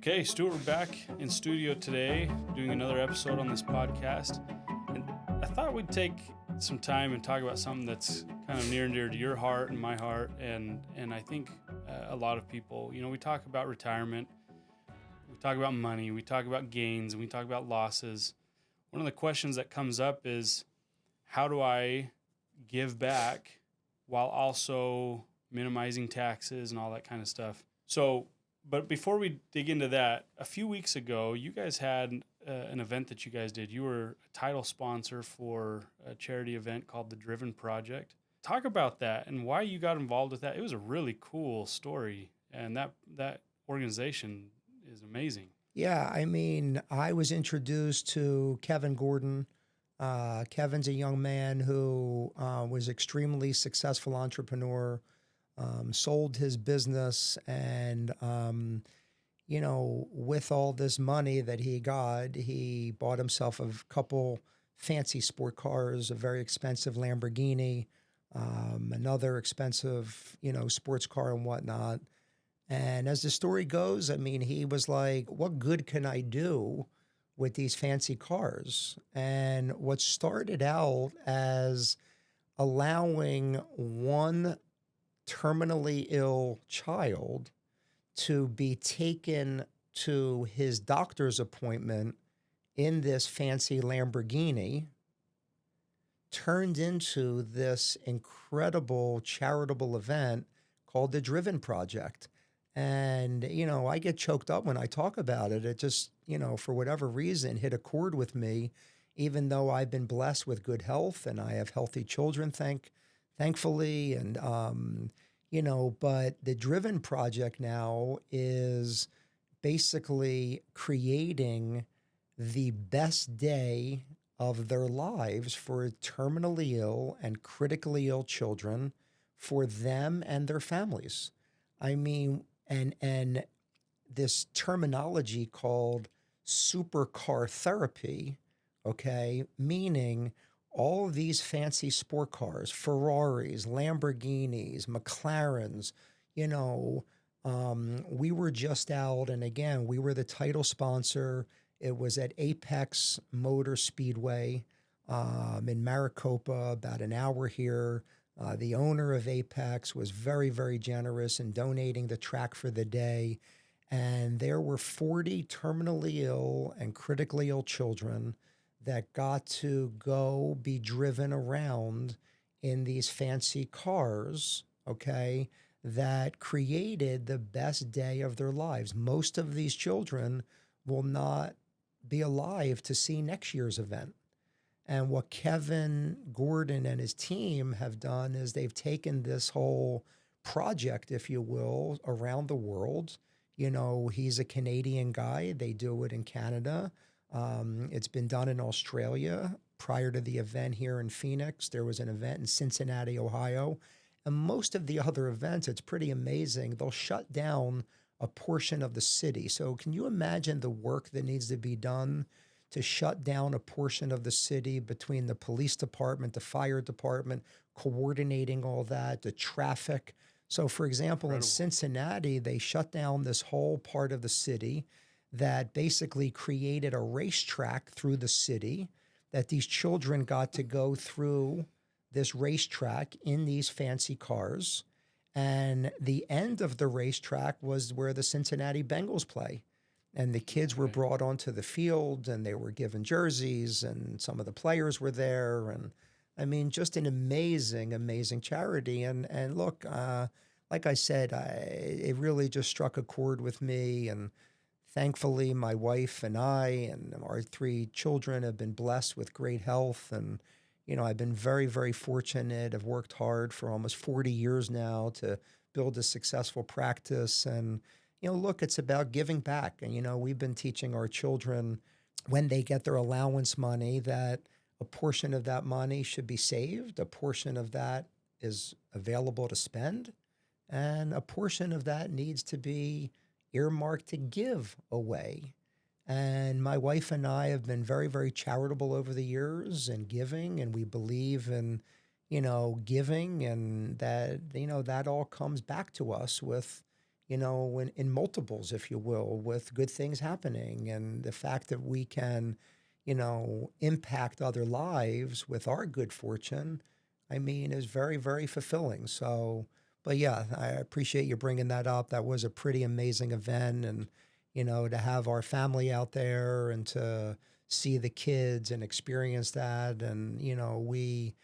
Okay, Stuart, we're back in studio today doing another episode on this podcast. And I thought we'd take some time and talk about something that's kind of near and dear to your heart and my heart. And I think a lot of people, we talk about retirement, we talk about money, we talk about gains, and we talk about losses. One of the questions that comes up is, how do I give back while also minimizing taxes and all that kind of stuff? But before we dig into that, a few weeks ago, you guys had an event that you guys did. You were a title sponsor for a charity event called the Driven Project. Talk about that and why you got involved with that. It was a really cool story, and that organization is amazing. Yeah, I mean, I was introduced to Kevin Gordon. Kevin's a young man who was extremely successful entrepreneur. Sold his business and, with all this money that he got, he bought himself a couple fancy sport cars, a very expensive Lamborghini, another expensive, sports car and whatnot. And as the story goes, I mean, he was like, what good can I do with these fancy cars? And what started out as allowing one terminally ill child to be taken to his doctor's appointment in this fancy Lamborghini turned into this incredible charitable event called the Driven Project. And, I get choked up when I talk about it. It just, for whatever reason, hit a chord with me, even though I've been blessed with good health and I have healthy children, thankfully. And, but the Driven Project now is basically creating the best day of their lives for terminally ill and critically ill children for them and their families. I mean, and this terminology called supercar therapy, okay, meaning all of these fancy sport cars, Ferraris, Lamborghinis, McLarens, we were just out, and again, we were the title sponsor. It was at Apex Motor Speedway in Maricopa, about an hour here. The owner of Apex was very, very generous in donating the track for the day. And there were 40 terminally ill and critically ill children that got to go be driven around in these fancy cars, okay, that created the best day of their lives. Most of these children will not be alive to see next year's event. And what Kevin Gordon and his team have done is they've taken this whole project, if you will, around the world. He's a Canadian guy. They do it in Canada. It's been done in Australia. Prior to the event here in Phoenix, there was an event in Cincinnati, Ohio. And most of the other events, it's pretty amazing. They'll shut down a portion of the city. So can you imagine the work that needs to be done to shut down a portion of the city between the police department, the fire department, coordinating all that, the traffic? So for example, in Cincinnati, they shut down this whole part of the city that basically created a racetrack through the city that these children got to go through this racetrack in these fancy cars. And the end of the racetrack was where the Cincinnati Bengals play. And the kids were brought onto the field and they were given jerseys and some of the players were there. And I mean, just an amazing, amazing charity. And look, like I said, it really just struck a chord with me. And thankfully, my wife and I and our 3 children have been blessed with great health. And, I've been very, very fortunate. I've worked hard for almost 40 years now to build a successful practice. And, look, it's about giving back. And, we've been teaching our children when they get their allowance money that a portion of that money should be saved, a portion of that is available to spend, and a portion of that needs to be earmarked to give away. And my wife and I have been very, very charitable over the years and giving, and we believe in, giving, and that, that all comes back to us with, in multiples, if you will, with good things happening. And the fact that we can, impact other lives with our good fortune, I mean, is very, very fulfilling. So, but yeah, I appreciate you bringing that up. That was a pretty amazing event. And, to have our family out there and to see the kids and experience that. And, we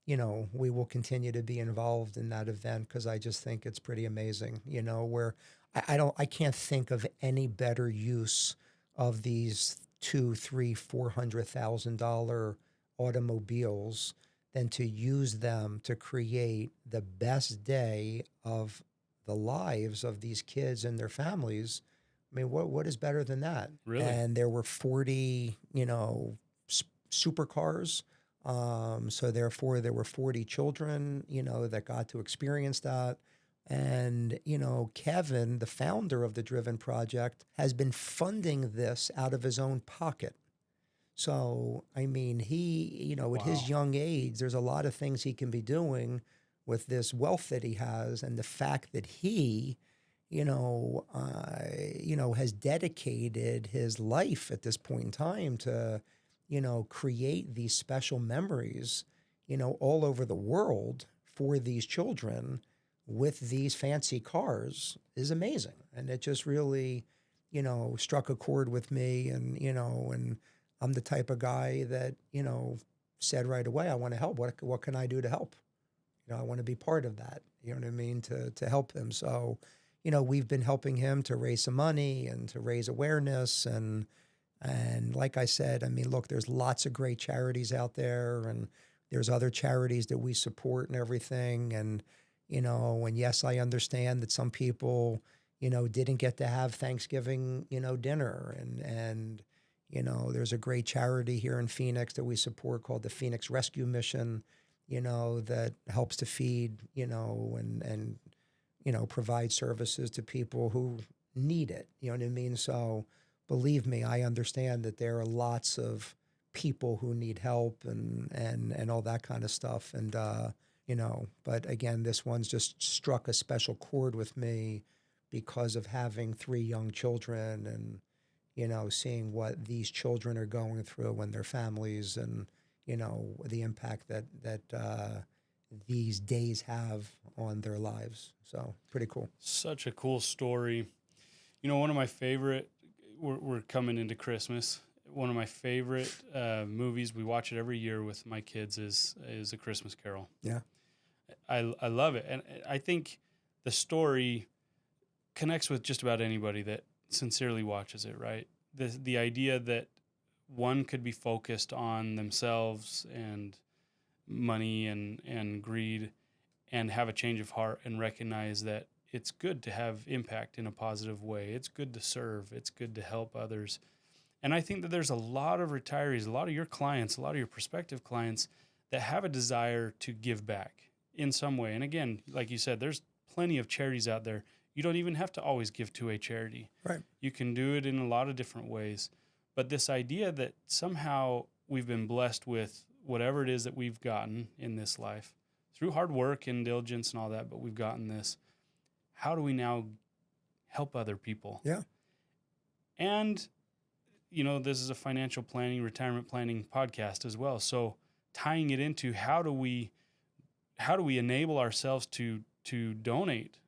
will continue to be involved in that event because I just think it's pretty amazing, where I can't think of any better use of these $200,000, $300,000, $400,000 automobiles than to use them to create the best day of the lives of these kids and their families. I mean, what is better than that? Really? And there were 40, supercars. So therefore, there were 40 children, that got to experience that. And, Kevin, the founder of the Driven Project, has been funding this out of his own pocket. So, I mean, he, at his young age, there's a lot of things he can be doing with this wealth that he has. And the fact that he, has dedicated his life at this point in time to, create these special memories, all over the world for these children with these fancy cars is amazing. And it just really, struck a chord with me. And, and I'm the type of guy that, said right away, I want to help. What can I do to help? I want to be part of that, you know what I mean, to help him. So, we've been helping him to raise some money and to raise awareness. And like I said, I mean, look, there's lots of great charities out there, and there's other charities that we support and everything. And, and yes, I understand that some people, didn't get to have Thanksgiving, dinner. And, there's a great charity here in Phoenix that we support called the Phoenix Rescue Mission, that helps to feed, and provide services to people who need it. You know what I mean? So believe me, I understand that there are lots of people who need help and all that kind of stuff. And, but again, this one's just struck a special chord with me because of having 3 young children and, seeing what these children are going through and their families and, the impact that these days have on their lives. So pretty cool. Such a cool story. One of my favorite, we're coming into Christmas. One of my favorite movies, we watch it every year with my kids, is A Christmas Carol. Yeah. I love it. And I think the story connects with just about anybody that sincerely watches it, right? The idea that one could be focused on themselves and money and greed and have a change of heart and recognize that it's good to have impact in a positive way. It's good to serve. It's good to help others. And I think that there's a lot of retirees, a lot of your clients, a lot of your prospective clients that have a desire to give back in some way. And again, like you said, there's plenty of charities out there. You don't even have to always give to a charity. Right. You can do it in a lot of different ways. But this idea that somehow we've been blessed with whatever it is that we've gotten in this life through hard work and diligence and all that, but we've gotten this. How do we now help other people? Yeah. And, this is a financial planning, retirement planning podcast as well. So tying it into how do we enable ourselves to donate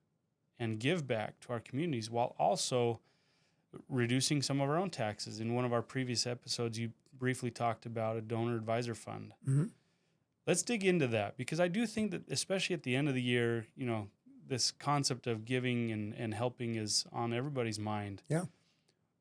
and give back to our communities while also reducing some of our own taxes. In one of our previous episodes, you briefly talked about a donor advisor fund. Mm-hmm. Let's dig into that, because I do think that, especially at the end of the year, this concept of giving and helping is on everybody's mind. Yeah.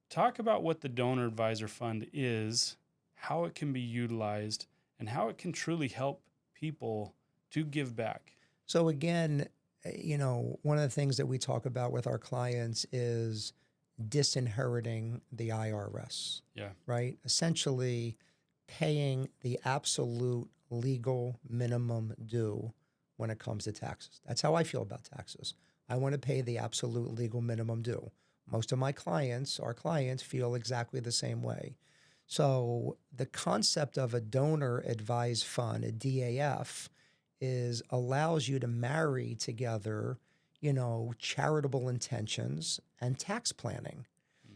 Talk about what the donor advisor fund is, how it can be utilized, and how it can truly help people to give back. So again, one of the things that we talk about with our clients is disinheriting the IRS. Yeah. Right? Essentially paying the absolute legal minimum due when it comes to taxes. That's how I feel about taxes. I want to pay the absolute legal minimum due. Most of my clients, our clients, feel exactly the same way. So the concept of a donor advised fund, a DAF, allows you to marry together, charitable intentions and tax planning.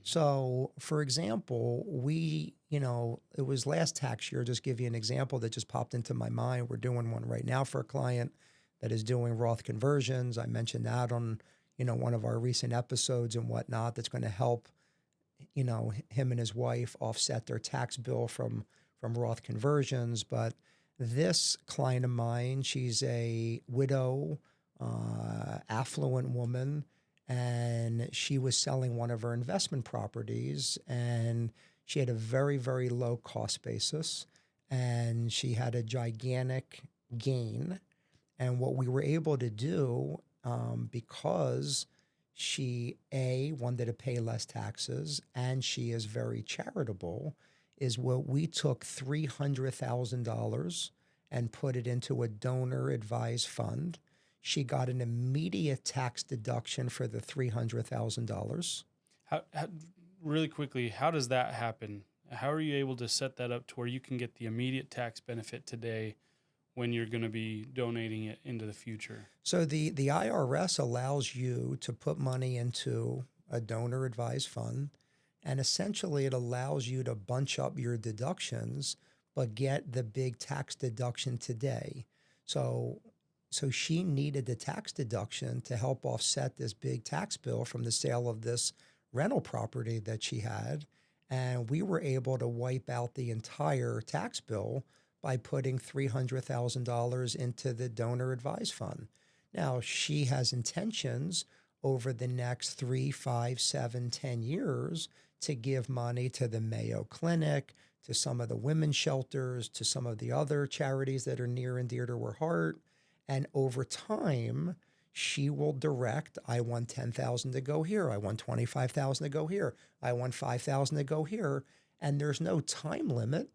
So, for example, it was last tax year, just give you an example that just popped into my mind. We're doing one right now for a client that is doing Roth conversions. I mentioned that on, one of our recent episodes and whatnot, that's going to help, him and his wife offset their tax bill from Roth conversions. But this client of mine, she's a widow, affluent woman, and she was selling one of her investment properties, and she had a very, very low cost basis, and she had a gigantic gain. And what we were able to do, because she, A, wanted to pay less taxes, and she is very charitable, is what we took $300,000 and put it into a donor advised fund. She got an immediate tax deduction for the $300,000. How, really quickly, how does that happen? How are you able to set that up to where you can get the immediate tax benefit today when you're going to be donating it into the future? So the IRS allows you to put money into a donor advised fund, and essentially it allows you to bunch up your deductions, but get the big tax deduction today. So she needed the tax deduction to help offset this big tax bill from the sale of this rental property that she had. And we were able to wipe out the entire tax bill by putting $300,000 into the donor advised fund. Now, she has intentions over the next 3, 5, 7, 10 years to give money to the Mayo Clinic, to some of the women's shelters, to some of the other charities that are near and dear to her heart. And over time, she will direct, I want $10,000 to go here. I want $25,000 to go here. I want $5,000 to go here. And there's no time limit.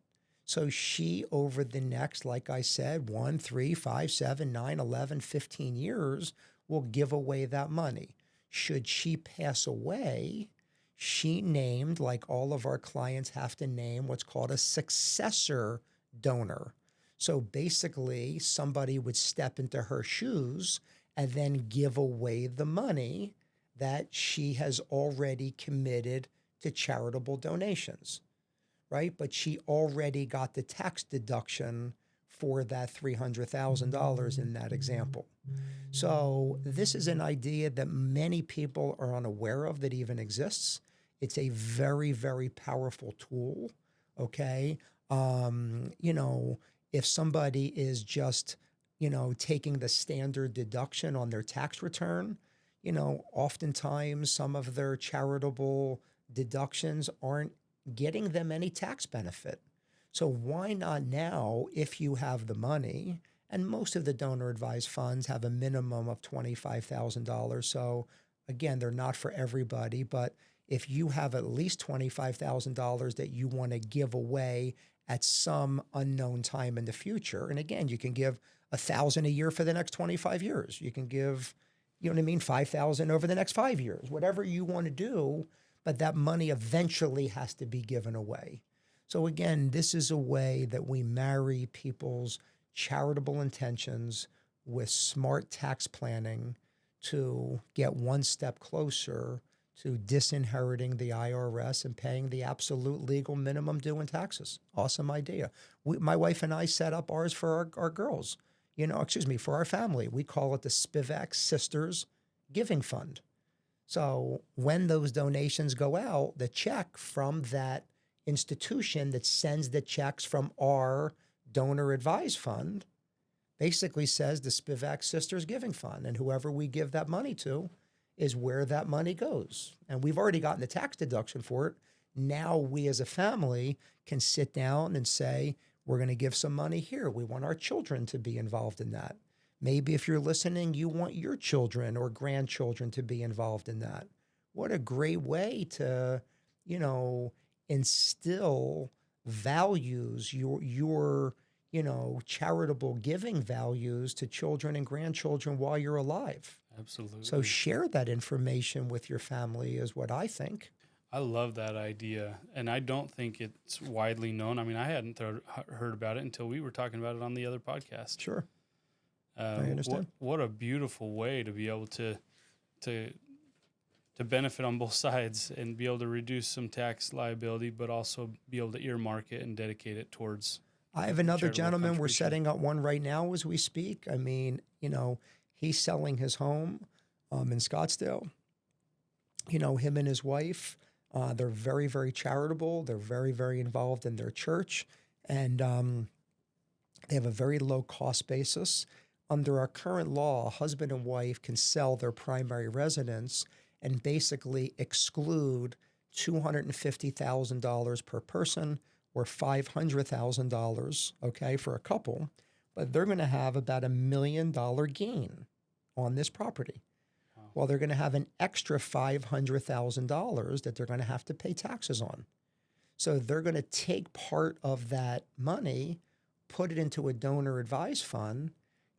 So she, over the next, like I said, 1, 3, 5, 7, 9, 11, 15 years, will give away that money. Should she pass away, she named, like all of our clients have to name, what's called a successor donor. So basically, somebody would step into her shoes and then give away the money that she has already committed to charitable donations, right? But she already got the tax deduction for that $300,000 in that example. So this is an idea that many people are unaware of that even exists. It's a very, very powerful tool, okay? If somebody is just, taking the standard deduction on their tax return, oftentimes some of their charitable deductions aren't getting them any tax benefit. So why not now, if you have the money, and most of the donor advised funds have a minimum of $25,000. So again, they're not for everybody, but if you have at least $25,000 that you want to give away at some unknown time in the future. And again, you can give $1,000 a year for the next 25 years. You can give, $5,000 over the next 5 years, whatever you want to do, but that money eventually has to be given away. So again, this is a way that we marry people's charitable intentions with smart tax planning to get one step closer to disinheriting the IRS and paying the absolute legal minimum due in taxes. Awesome idea. My wife and I set up ours for our girls, for our family. We call it the Spivak Sisters Giving Fund. So when those donations go out, the check from that institution that sends the checks from our donor advised fund basically says the Spivak Sisters Giving Fund, and whoever we give that money to is where that money goes. And we've already gotten the tax deduction for it. Now we as a family can sit down and say, we're going to give some money here. We want our children to be involved in that. Maybe if you're listening, you want your children or grandchildren to be involved in that. What a great way to, instill values, your charitable giving values to children and grandchildren while you're alive. Absolutely. So share that information with your family is what I think. I love that idea, and I don't think it's widely known. I mean, I hadn't heard about it until we were talking about it on the other podcast. Sure. I understand. What a beautiful way to be able to to benefit on both sides and be able to reduce some tax liability, but also be able to earmark it and dedicate it towards. I have another charitable gentleman. We're contribution. setting up one right now as we speak. I mean, he's selling his home in Scottsdale. Him and his wife, they're very, very charitable. They're very, very involved in their church. And they have a very low cost basis. Under our current law, a husband and wife can sell their primary residence and basically exclude $250,000 per person or $500,000, okay, for a couple. But they're going to have about $1 million gain on this property. Wow. Well, they're going to have an extra $500,000 that they're going to have to pay taxes on. So they're going to take part of that money, put it into a donor advised fund,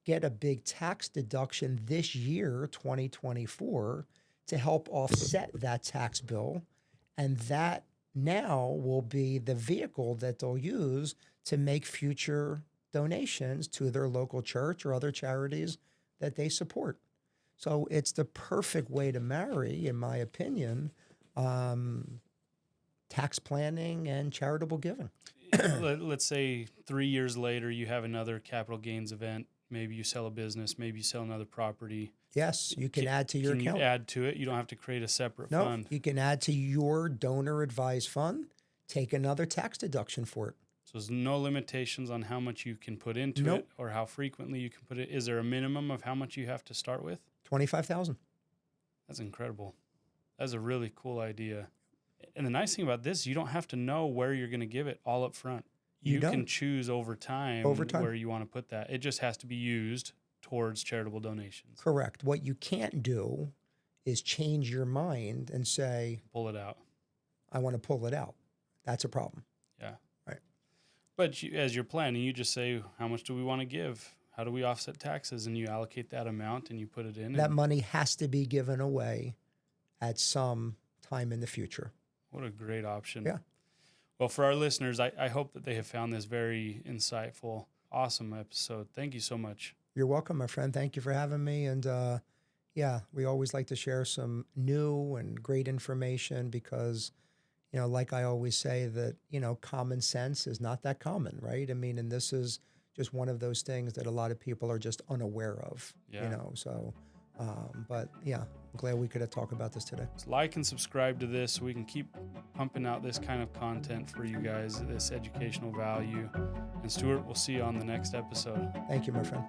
get a big tax deduction this year, 2024, to help offset that tax bill. And that now will be the vehicle that they'll use to make future donations to their local church or other charities that they support. So it's the perfect way to marry, in my opinion, tax planning and charitable giving. Let's say 3 years later, you have another capital gains event. Maybe you sell a business, maybe you sell another property. Yes, you can add to your account. You add to it? You don't have to create a separate No, fund. you can add to your donor advised fund, take another tax deduction for it. So there's no limitations on how much you can put into Nope. it or how frequently you can put it. Is there a minimum of how much you have to start with? $25,000. That's incredible. That's a really cool idea. And the nice thing about this, you don't have to know where you're going to give it all up front. You can choose over time where you want to put that. It just has to be used towards charitable donations. Correct. What you can't do is change your mind and say, Pull it out. I want to pull it out. That's a problem. Yeah. Right. But as you're planning, you just say, how much do we want to give? How do we offset taxes? And you allocate that amount and you put it in. That money has to be given away at some time in the future. What a great option. Yeah. Well, for our listeners, I hope that they have found this very insightful, awesome episode. Thank you so much. You're welcome, my friend. Thank you for having me. And we always like to share some new and great information because, like I always say that, common sense is not that common, right? I mean, and this is just one of those things that a lot of people are just unaware of, so, but yeah, I'm glad we could talk about this today. So like and subscribe to this so we can keep pumping out this kind of content for you guys, this educational value. And Stuart, we'll see you on the next episode. Thank you, my friend.